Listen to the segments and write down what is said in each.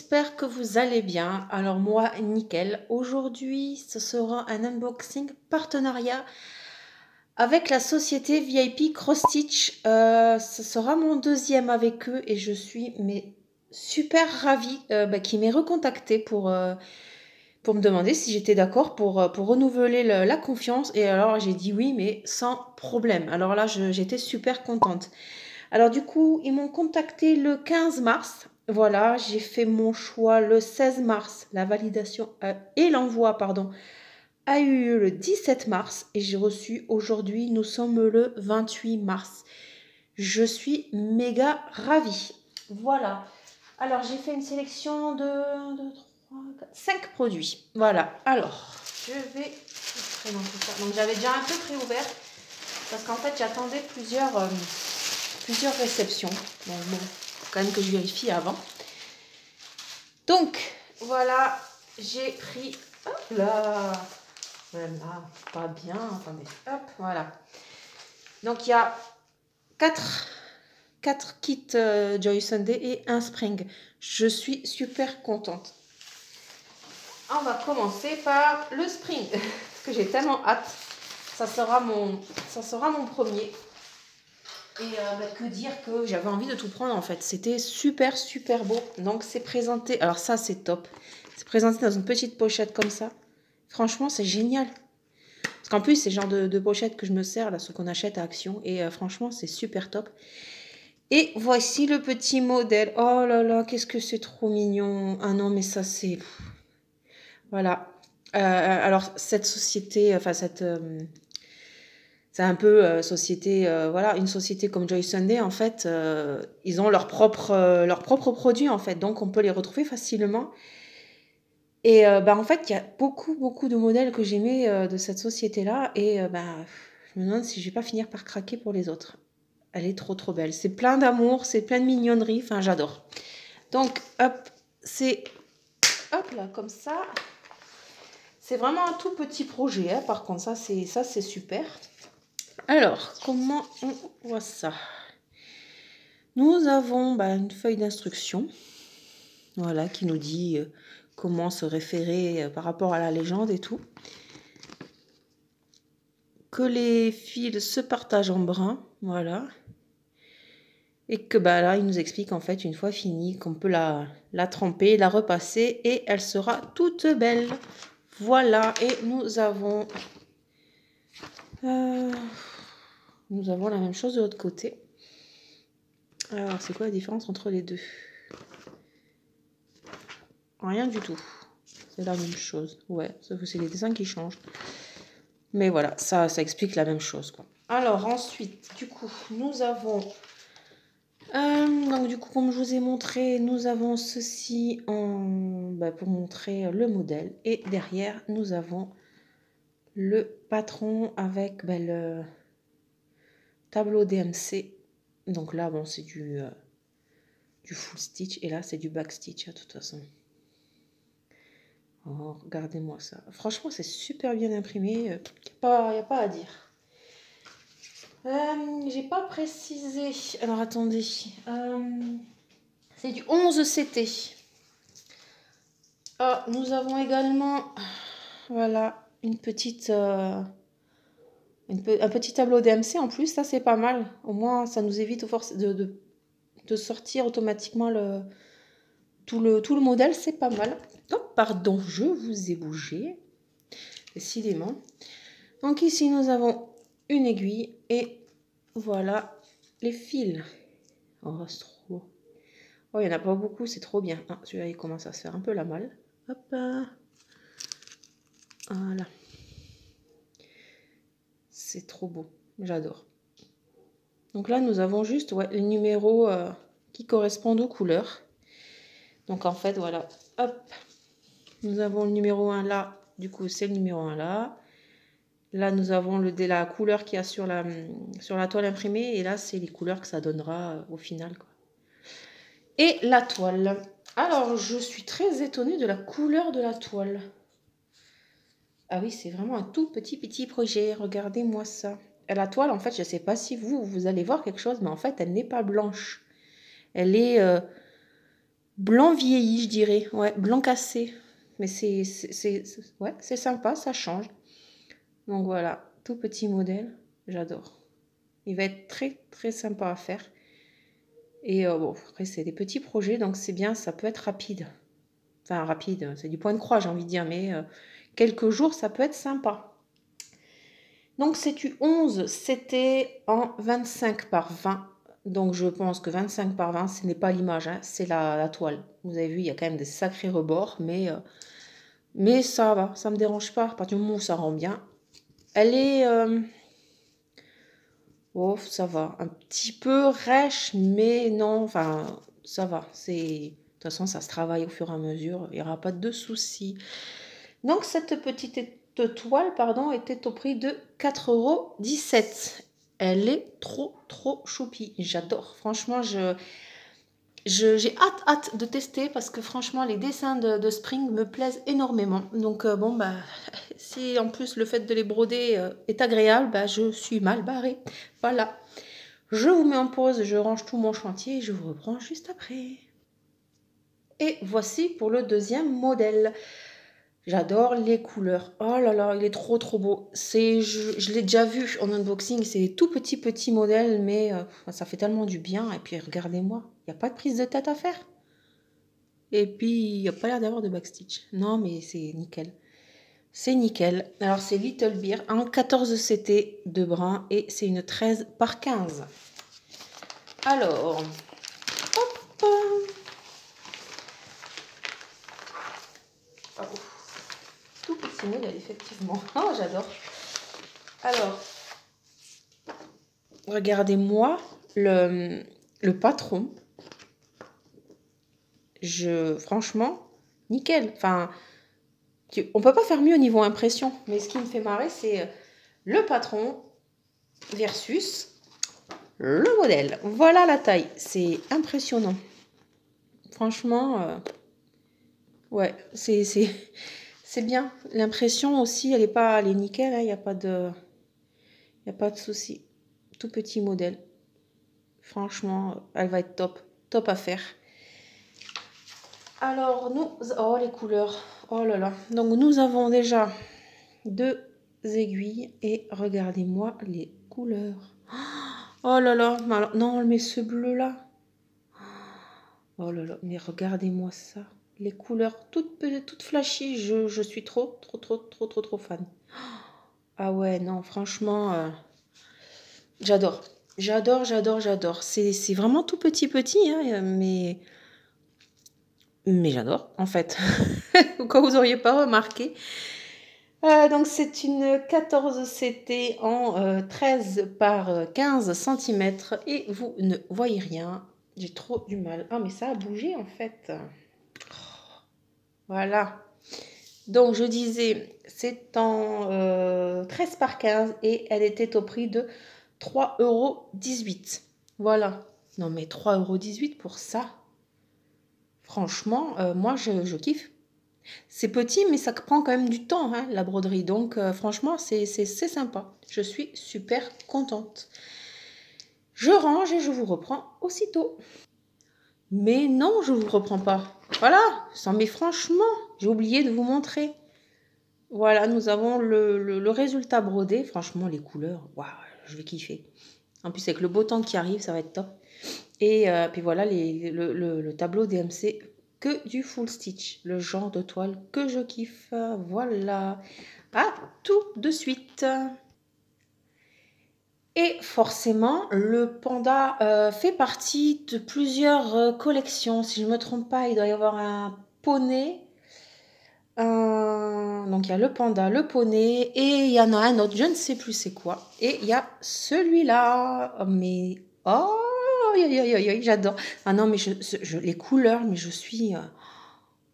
j'espère que vous allez bien. Alors moi, nickel. Aujourd'hui, ce sera un unboxing partenariat avec la société VIP Cross Stitch. Ce sera mon deuxième avec eux et je suis super ravie qu'ils m'aient recontacté pour me demander si j'étais d'accord pour renouveler la confiance. Et alors j'ai dit oui, mais sans problème. Alors là, j'étais super contente. Alors du coup, ils m'ont contacté le 15 mars. Voilà, j'ai fait mon choix le 16 mars. La validation et l'envoi, pardon, a eu lieu le 17 mars et j'ai reçu aujourd'hui, nous sommes le 28 mars. Je suis méga ravie. Voilà. Alors, j'ai fait une sélection de 5 produits. Voilà. Alors, je vais vous présenter ça. Donc, j'avais déjà un peu préouvert parce qu'en fait, j'attendais plusieurs réceptions. Donc, bon, faut quand même que je vérifie avant. Donc, voilà, j'ai pris... Hop là. Voilà, pas bien. Attendez. Hop, voilà. Donc, il y a 4 kits Joy Sunday et un Spring. Je suis super contente. On va commencer par le Spring, parce que j'ai tellement hâte. Ça sera mon premier. Et que dire que j'avais envie de tout prendre en fait. C'était super beau. Donc c'est présenté. Alors ça c'est top. C'est présenté dans une petite pochette comme ça. Franchement c'est génial. Parce qu'en plus c'est le genre de pochette que je me sers là, ce qu'on achète à Action. Et franchement c'est super top. Et voici le petit modèle. Oh là là, qu'est-ce que c'est trop mignon. Ah non mais ça c'est... Voilà. Alors cette société, enfin c'est un peu société, voilà, une société comme Joy Sunday, en fait, ils ont leurs propres produits, en fait, donc on peut les retrouver facilement. Et en fait, il y a beaucoup de modèles que j'aimais de cette société-là, et je me demande si je vais pas finir par craquer pour les autres. Elle est trop belle. C'est plein d'amour, c'est plein de mignonnerie, enfin, j'adore. Donc, hop, c'est, hop là, comme ça. C'est vraiment un tout petit projet, hein, par contre, ça c'est super. Alors, comment on voit ça? Nous avons une feuille d'instruction, voilà, qui nous dit comment se référer par rapport à la légende et tout. Que les fils se partagent en brins, voilà. Et que là, il nous explique en fait, une fois finie, qu'on peut la tremper, la repasser et elle sera toute belle. Voilà, et nous avons la même chose de l'autre côté. Alors, c'est quoi la différence entre les deux? Rien du tout. C'est la même chose. Ouais, sauf que c'est les dessins qui changent. Mais voilà, ça explique la même chose, quoi. Alors, ensuite, du coup, nous avons... donc, du coup, comme je vous ai montré, nous avons ceci pour montrer le modèle. Et derrière, nous avons le patron avec le tableau DMC. Donc là, bon, c'est du full stitch. Et là, c'est du back stitch, de toute façon. Oh, regardez-moi ça. Franchement, c'est super bien imprimé. Il n'y a pas à dire. J'ai pas précisé. Alors, attendez. C'est du 11 CT. Ah, nous avons également... Voilà, une petite... un petit tableau DMC en plus. Ça, c'est pas mal. Au moins, ça nous évite de sortir automatiquement tout le modèle. C'est pas mal. Oh, pardon, je vous ai bougé. Décidément. Donc ici, nous avons une aiguille et voilà les fils. Oh, c'est trop... Oh, il n'y en a pas beaucoup, c'est trop bien. Ah, celui-là, il commence à se faire un peu la malle. Hop. Voilà. C'est trop beau. J'adore. Donc là, nous avons juste les numéros qui correspondent aux couleurs. Donc en fait, voilà. Hop. Nous avons le numéro 1 là. Du coup, c'est le numéro 1 là. Là, nous avons la couleur qu'il y a sur la toile imprimée. Et là, c'est les couleurs que ça donnera au final, quoi. Et la toile. Alors, je suis très étonnée de la couleur de la toile. Ah oui, c'est vraiment un tout petit projet. Regardez-moi ça. La toile, en fait, je ne sais pas si vous allez voir quelque chose, mais en fait, elle n'est pas blanche. Elle est blanc vieilli, je dirais. Ouais, blanc cassé. Mais ouais, c'est sympa, ça change. Donc voilà, tout petit modèle, j'adore. Il va être très très sympa à faire. Et bon, après c'est des petits projets, donc c'est bien, ça peut être rapide. Enfin rapide, c'est du point de croix j'ai envie de dire, mais quelques jours ça peut être sympa. Donc c'est du 11, c'était en 25 par 20. Donc je pense que 25 par 20, ce n'est pas l'image, hein, c'est la toile. Vous avez vu, il y a quand même des sacrés rebords, mais ça va, ça me dérange pas. À partir du moment où ça rend bien. Elle est... oh, ça va. Un petit peu rêche, mais non, enfin, ça va. De toute façon, ça se travaille au fur et à mesure. Il n'y aura pas de soucis. Donc, cette petite toile, pardon, était au prix de 4,17 €. Elle est trop, trop choupie. J'adore. Franchement, j'ai hâte de tester parce que franchement, les dessins de Spring me plaisent énormément. Donc, bon, bah, si en plus le fait de les broder est agréable, bah, je suis mal barrée. Voilà. Je vous mets en pause, je range tout mon chantier et je vous reprends juste après. Et voici pour le deuxième modèle. J'adore les couleurs. Oh là là, il est trop trop beau. Je l'ai déjà vu en unboxing, c'est des tout petits modèles, mais ça fait tellement du bien. Et puis regardez-moi, il n'y a pas de prise de tête à faire. Et puis, il n'y a pas l'air d'avoir de backstitch. Non, mais c'est nickel. C'est nickel. Alors, c'est Little Beer en 14 CT de brun et c'est une 13 par 15. Alors, hop. Oh, tout petit modèle, effectivement. Oh, j'adore. Alors, regardez-moi le patron. Franchement, nickel. Enfin, on peut pas faire mieux au niveau impression. Mais ce qui me fait marrer, c'est le patron versus le modèle. Voilà la taille. C'est impressionnant. Franchement, ouais, c'est bien. L'impression aussi, elle est nickel. Il n'y a pas de souci. Tout petit modèle. Franchement, elle va être top. Top à faire. Alors, oh, les couleurs. Oh là là. Donc, nous avons déjà 2 aiguilles. Et regardez-moi les couleurs. Oh là là. Non, mais ce bleu-là. Oh là là. Mais regardez-moi ça. Les couleurs toutes flashy. Je suis trop fan. Ah ouais, non, franchement, j'adore. J'adore. C'est vraiment tout petit, hein, mais j'adore, en fait. Quand vous n'auriez pas remarqué. Donc, c'est une 14 CT en 13 par 15 cm. Et vous ne voyez rien. J'ai trop du mal. Ah, mais ça a bougé, en fait. Voilà. Donc, je disais, c'est en 13 par 15 et elle était au prix de 3,18 €. Voilà. Non, mais 3,18 € pour ça. Franchement, moi, je kiffe. C'est petit, mais ça prend quand même du temps, hein, la broderie. Donc, franchement, c'est sympa. Je suis super contente. Je range et je vous reprends aussitôt. Mais non, je ne vous reprends pas. Voilà, mais franchement, j'ai oublié de vous montrer. Voilà, nous avons le résultat brodé. Franchement, les couleurs, waouh, je vais kiffer. En plus, avec le beau temps qui arrive, ça va être top. Et puis voilà, le tableau DMC, que du full stitch. Le genre de toile que je kiffe. Voilà. À tout de suite. Et forcément, le panda fait partie de plusieurs collections. Si je ne me trompe pas, il doit y avoir un poney. Donc il y a le panda, le poney et il y en a un autre, je ne sais plus c'est quoi. Et il y a celui-là. Mais oh, j'adore. Ah non, mais les couleurs, mais je suis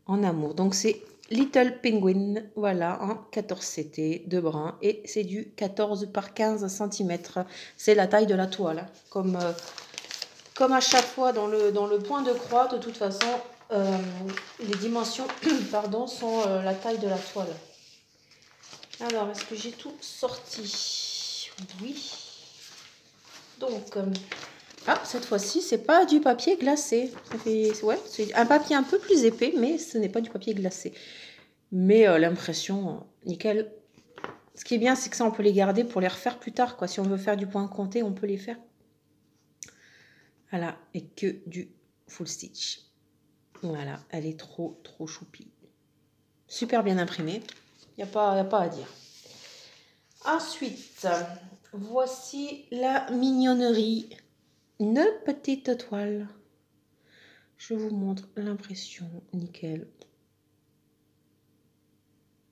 en amour. Donc c'est Little Penguin, voilà, en 14 CT de brun. Et c'est du 14 par 15 cm. C'est la taille de la toile. Hein. Comme à chaque fois dans le point de croix, de toute façon, les dimensions pardon, sont la taille de la toile. Alors, est-ce que j'ai tout sorti? Oui. Donc, Ah, cette fois-ci, c'est pas du papier glacé. Ça fait, ouais, c'est un papier un peu plus épais, mais ce n'est pas du papier glacé. Mais l'impression, nickel. Ce qui est bien, c'est que ça, on peut les garder pour les refaire plus tard, quoi. Si on veut faire du point compté, on peut les faire. Voilà, et que du full stitch. Voilà, elle est trop, trop choupie. Super bien imprimée. Il n'y a pas à dire. Ensuite, voici la mignonnerie. Une petite toile. Je vous montre l'impression. Nickel.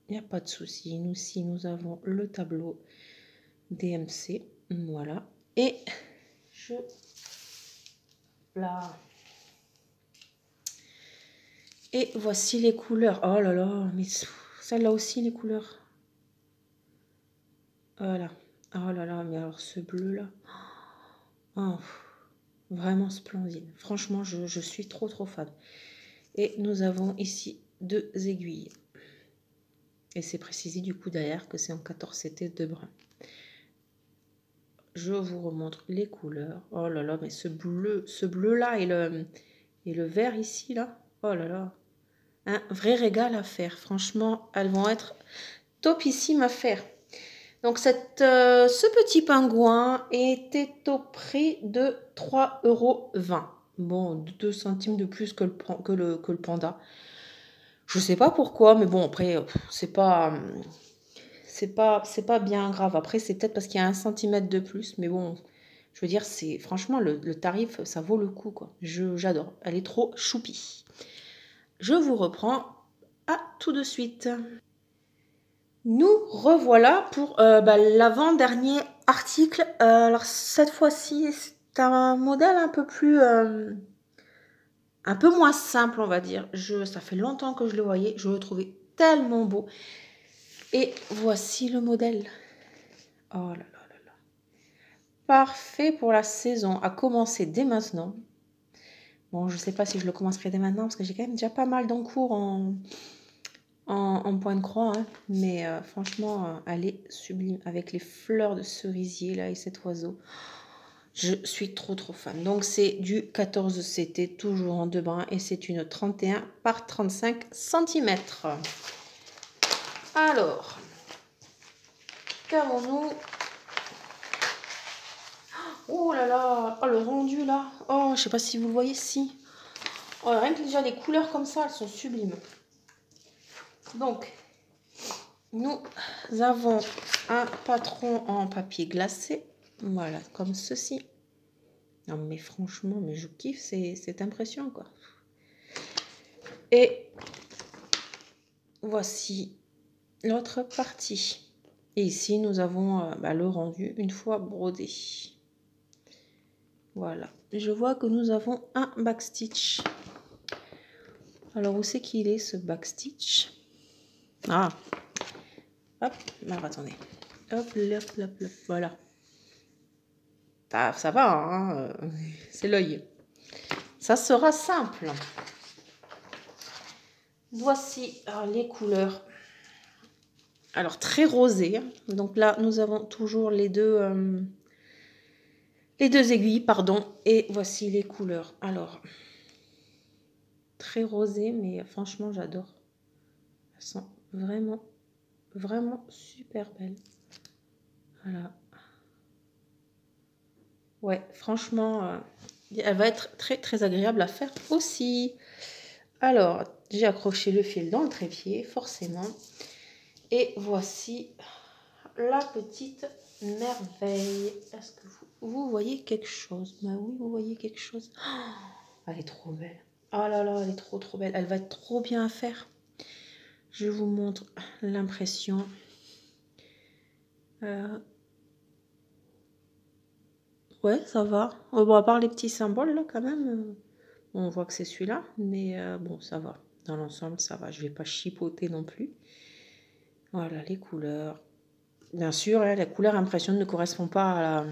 Il n'y a pas de souci. Nous, si nous avons le tableau DMC. Voilà. Et je... Là. Et voici les couleurs. Oh là là, mais celle-là aussi, les couleurs. Voilà. Oh là là, mais alors ce bleu-là. Oh, vraiment splendide. Franchement, je suis trop, trop fan. Et nous avons ici 2 aiguilles. Et c'est précisé du coup derrière que c'est en 14 CT de brun. Je vous remontre les couleurs. Oh là là, mais ce bleu-là et le vert ici, là. Oh là là. Un vrai régal à faire. Franchement, elles vont être topissimes à faire. Donc, ce petit pingouin était au prix de 3,20 €. Bon, 2 centimes de plus que le panda. Je sais pas pourquoi, mais bon, après, c'est pas bien grave. Après, c'est peut-être parce qu'il y a 1 centimètre de plus, mais bon, je veux dire, c'est franchement, le tarif, ça vaut le coup, quoi. J'adore. Elle est trop choupie. Je vous reprends à tout de suite. Nous revoilà pour l'avant-dernier article. Alors cette fois-ci, c'est un modèle un peu plus, un peu moins simple, on va dire. Ça fait longtemps que je le voyais. Je le trouvais tellement beau. Et voici le modèle. Oh là là là là. Parfait pour la saison. À commencer dès maintenant. Bon, je ne sais pas si je le commencerai dès maintenant parce que j'ai quand même déjà pas mal d'encours en point de croix, hein. Mais franchement, elle est sublime avec les fleurs de cerisier là et cet oiseau. Je suis trop trop fan. Donc c'est du 14 CT, toujours en 2 brins, et c'est une 31 par 35 cm. Alors, qu'avons-nous? Oh là là, oh le rendu là. Oh, je sais pas si vous le voyez, si. Oh, rien que déjà les couleurs comme ça, elles sont sublimes. Donc, nous avons un patron en papier glacé. Voilà, comme ceci. Non mais franchement, mais je kiffe cette impression, quoi. Et voici l'autre partie. Et ici, nous avons le rendu une fois brodé. Voilà. Je vois que nous avons un backstitch. Alors, où c'est qu'il est, ce backstitch? Ah. Hop. Alors, attendez. Hop, hop, hop, hop. Voilà. Ça va, hein, c'est l'œil. Ça sera simple. Voici les couleurs. Alors, très rosé. Donc là, nous avons toujours les deux aiguilles, pardon. Et voici les couleurs. Alors, très rosé, mais franchement, j'adore. Elles sont vraiment, vraiment super belles. Voilà. Ouais, franchement, elle va être très, très agréable à faire aussi. Alors, j'ai accroché le fil dans le trépied, forcément. Et voici la petite merveille. Est-ce que vous voyez quelque chose? Bah oui, vous voyez quelque chose. Oh, elle est trop belle. Oh là là, elle est trop trop belle. Elle va être trop bien à faire. Je vous montre l'impression. Ouais, ça va. Bon, à part les petits symboles là, quand même. On voit que c'est celui-là, mais bon, ça va. Dans l'ensemble, ça va. Je vais pas chipoter non plus. Voilà, les couleurs. Bien sûr, la couleur impression ne correspond pas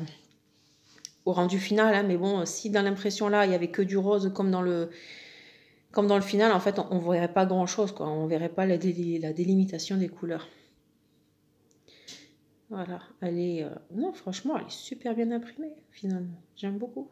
au rendu final, hein, mais bon, si dans l'impression là, il y avait que du rose comme dans le final, en fait, on ne verrait pas grand-chose, quoi. On verrait pas la délimitation des couleurs. Voilà, elle est... non, franchement, elle est super bien imprimée, finalement. J'aime beaucoup.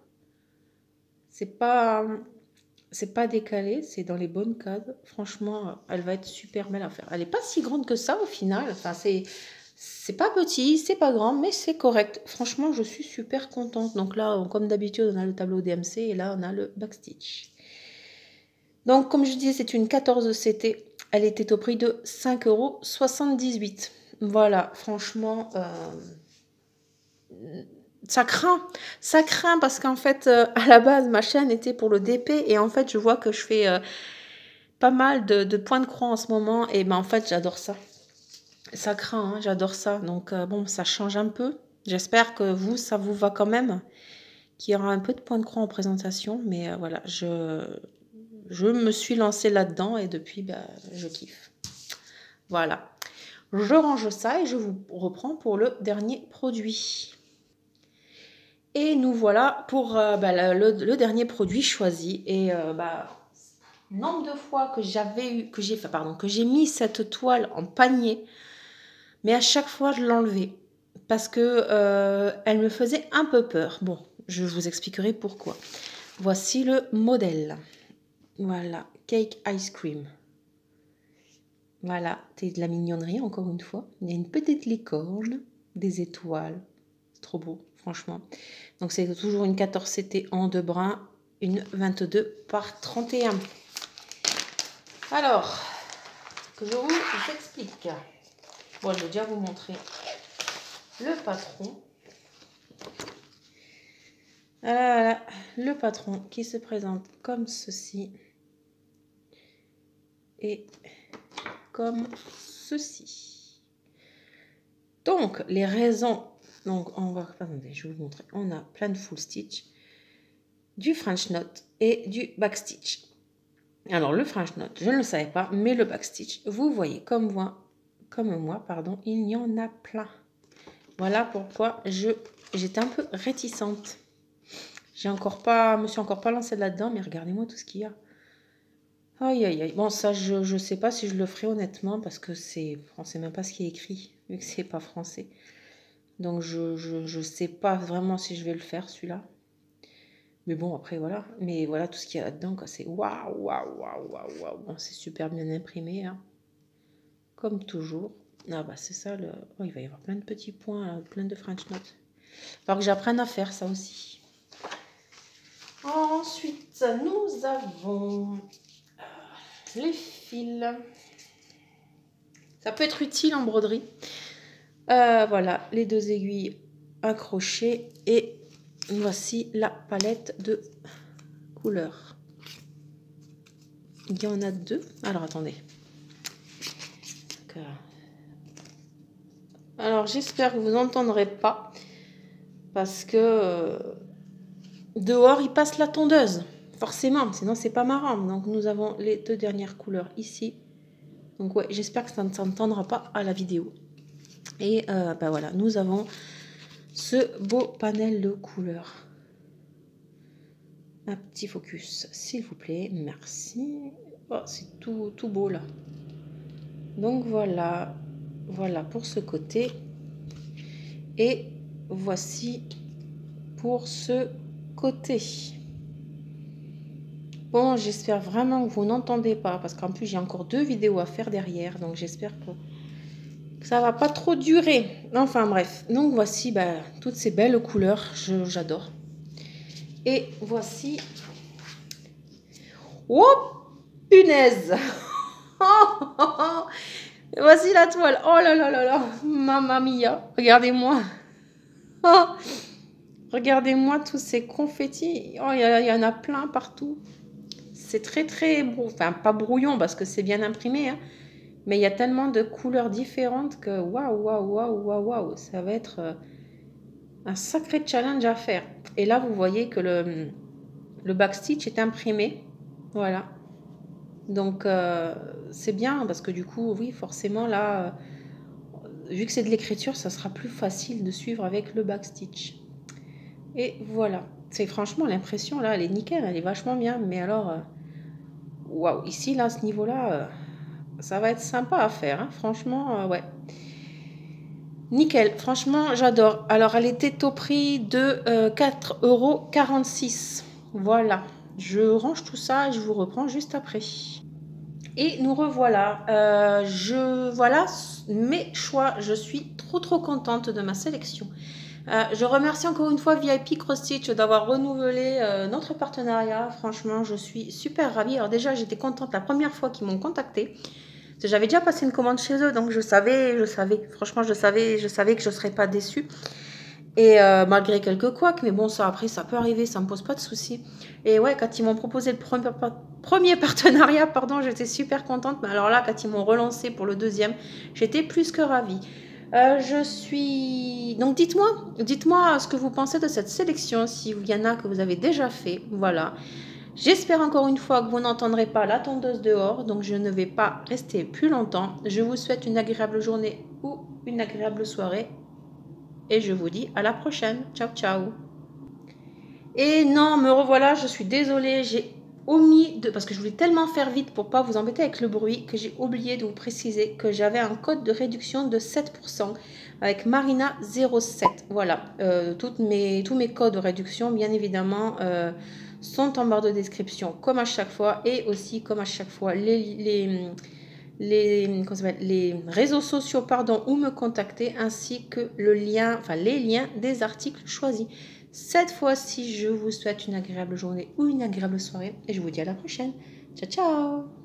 C'est pas décalé, c'est dans les bonnes cases. Franchement, elle va être super belle à faire. Elle n'est pas si grande que ça au final. Enfin, c'est pas petit, c'est pas grand, mais c'est correct. Franchement, je suis super contente. Donc là, comme d'habitude, on a le tableau DMC et là, on a le backstitch. Donc, comme je disais, c'est une 14 CT. Elle était au prix de 5,78 €. Voilà, franchement, ça craint parce qu'en fait, à la base, ma chaîne était pour le DP et en fait, je vois que je fais pas mal de points de croix en ce moment et ben en fait, j'adore ça. Ça craint, hein, j'adore ça. Donc bon, ça change un peu. J'espère que vous, ça vous va quand même, qu'il y aura un peu de points de croix en présentation, mais voilà, je me suis lancée là-dedans et depuis, bah, je kiffe. Voilà. Je range ça et je vous reprends pour le dernier produit. Et nous voilà pour bah, le dernier produit choisi. Et bah, nombre de fois que j'ai mis cette toile en panier, mais à chaque fois je l'enlevais parce que elle me faisait un peu peur. Bon, je vous expliquerai pourquoi. Voici le modèle. Voilà, Cake Ice Cream. Voilà, c'est de la mignonnerie encore une fois. Il y a une petite licorne, des étoiles. C'est trop beau, franchement. Donc c'est toujours une 14 CT en 2 brins, une 22 par 31. Alors, que je vous explique. Bon, je vais déjà vous montrer le patron. Voilà, le patron qui se présente comme ceci. Et comme ceci. Donc, les raisons. Donc, on va. Attendez, je vais vous montrer. On a plein de full stitch, du French knot et du backstitch. Alors, le French knot, je ne le savais pas, mais le backstitch, vous voyez, comme moi, pardon, il y en a plein. Voilà pourquoi j'étais un peu réticente. Je me suis encore pas lancée là-dedans, mais regardez-moi tout ce qu'il y a. Aïe, aïe, aïe. Bon, ça, je sais pas si je le ferai honnêtement, parce que on sait même pas ce qui est écrit, vu que c'est pas français. Donc, je sais pas vraiment si je vais le faire, celui-là. Mais bon, après, voilà. Mais voilà, tout ce qu'il y a là-dedans, c'est waouh, waouh, waouh, waouh, waouh. Bon, c'est super bien imprimé, hein. Comme toujours. Ah bah, c'est ça, oh, il va y avoir plein de petits points, là, plein de French notes. Il va falloir que j'apprenne à faire ça aussi. Ensuite, nous avons les fils. Ça peut être utile en broderie. Voilà, les 2 aiguilles accrochées. Et voici la palette de couleurs. Il y en a 2. Alors, attendez. Alors, j'espère que vous n'entendrez pas. Parce que dehors, il passe la tondeuse. Forcément, sinon c'est pas marrant. Donc, nous avons les 2 dernières couleurs ici. Donc, ouais, j'espère que ça ne s'entendra pas à la vidéo. Et bah voilà, nous avons ce beau panel de couleurs. Un petit focus, s'il vous plaît. Merci. Oh, c'est tout beau là. Donc voilà. Voilà pour ce côté. Et voici pour ce côté. Bon, j'espère vraiment que vous n'entendez pas. Parce qu'en plus, j'ai encore 2 vidéos à faire derrière. Donc j'espère que ça va pas trop durer. Enfin bref. Donc voici toutes ces belles couleurs. J'adore. Et voici. Oh, punaise. Voici la toile. Oh là là là là. Mamma mia. Regardez-moi. Oh. Regardez-moi tous ces confettis. Oh, il y en a plein partout. C'est très très enfin pas brouillon parce que c'est bien imprimé, hein. Mais il y a tellement de couleurs différentes que waouh, waouh, waouh, waouh, waouh. Ça va être un sacré challenge à faire. Et là, vous voyez que le backstitch est imprimé. Voilà. Donc, c'est bien parce que du coup, oui, forcément, là, vu que c'est de l'écriture, ça sera plus facile de suivre avec le backstitch. Et voilà. C'est franchement, l'impression, là, elle est nickel, elle est vachement bien. Mais alors, waouh, ici, là, à ce niveau-là, ça va être sympa à faire. Hein. Franchement, ouais. Nickel, franchement, j'adore. Alors, elle était au prix de 4,46 €. Voilà, je range tout ça et je vous reprends juste après. Et nous revoilà. Voilà mes choix. Je suis trop contente de ma sélection. Je remercie encore une fois VIP Cross Stitch d'avoir renouvelé notre partenariat. Franchement, je suis super ravie. Alors déjà, j'étais contente la première fois qu'ils m'ont contacté. J'avais déjà passé une commande chez eux, donc je savais. Franchement, je savais que je ne serais pas déçue. Et malgré quelques couacs, mais bon, ça après, ça peut arriver, ça me pose pas de soucis. Et ouais, quand ils m'ont proposé le premier partenariat, pardon, j'étais super contente. Mais alors là, quand ils m'ont relancé pour le deuxième, j'étais plus que ravie. Je suis... Donc dites-moi ce que vous pensez de cette sélection, s'il y en a que vous avez déjà fait. Voilà. J'espère encore une fois que vous n'entendrez pas la tondeuse dehors, donc je ne vais pas rester plus longtemps. Je vous souhaite une agréable journée ou une agréable soirée. Et je vous dis à la prochaine. Ciao, ciao. Et non, me revoilà, je suis désolée, j'ai omis de... Parce que je voulais tellement faire vite pour pas vous embêter avec le bruit que j'ai oublié de vous préciser que j'avais un code de réduction de 7% avec Marina07. Voilà, tous mes codes de réduction, bien évidemment, sont en barre de description, comme à chaque fois. Et aussi, comme à chaque fois, les réseaux sociaux où me contacter, ainsi que les liens des articles choisis. Cette fois-ci, je vous souhaite une agréable journée ou une agréable soirée et je vous dis à la prochaine. Ciao, ciao!